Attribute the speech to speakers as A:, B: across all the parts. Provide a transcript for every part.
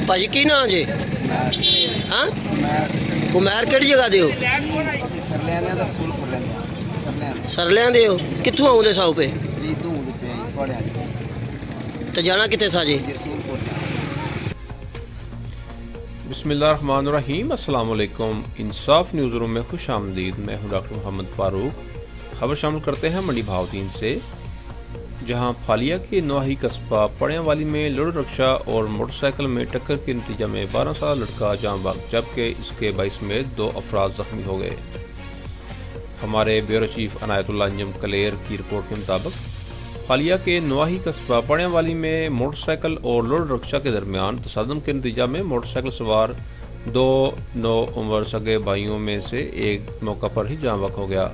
A: ਭਾਜੀ ਕੀ ਨਾਂ ਜੇ? ਹਾਂ ਕੁਮੈਰ ਕਿਹੜੀ ਜਗ੍ਹਾ ਦੇ ਹੋ? ਸਰਲਿਆਂ ਦੇ ਹੋ। ਕਿੱਥੋਂ ਆਉਂਦੇ ਸਾਊ ਪੇ ਤੇ ਜਾਣਾ कितने साजे?
B: बिस्मिल्लाहिर्रहमानिर्रहीम। अस्सलाम वालेकुम। इंसाफ न्यूज़ रूम में खुश आमदीद। मैं हूँ डॉक्टर मोहम्मद फ़ारूक। खबर शामिल करते हैं मंडी भावतीन से, जहाँ फालिया के नवाही कस्बा पड़ियावाली में लोड रक्षा और मोटरसाइकिल में टक्कर के नतीजे में 12 साल लड़का जान बच, जबकि इसके 22 में 2 अफराद जख्मी हो गए। हमारे ब्यूरो चीफ अनायतुल्लाह अंजम कलेर की रिपोर्ट के मुताबिक फालिया के नवाही कस्बा पड़ियावाली में मोटरसाइकिल और लोड रक्षा के दरमियान तसादम के नतीजा में मोटरसाइकिल सवार 2 नौ उम्र सगे भाइयों में से एक मौका पर ही जान बक हो गया,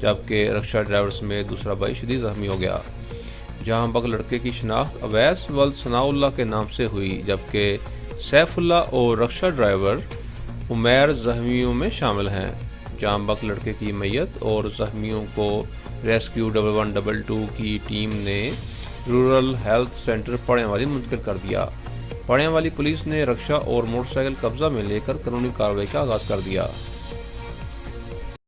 B: जबकि रक्षा ड्राइवर में दूसरा भाई शदीद जख्मी हो गया। जहां बक लड़के की शिनाख्त अवैस वल्द सनाउल्लाह के नाम से हुई, जबकि सैफुल्ला और रक्षा ड्राइवर उमैर जख्मियों में शामिल हैं। जहां बक लड़के की मैयत और जख्मियों को रेस्क्यू 1122 की टीम ने रूरल हेल्थ सेंटर पड़ियावाली मुंतकिल कर दिया। पड़ियावाली पुलिस ने रक्षा और मोटरसाइकिल कब्जा में लेकर कानूनी कार्रवाई का आगाज़ कर दिया।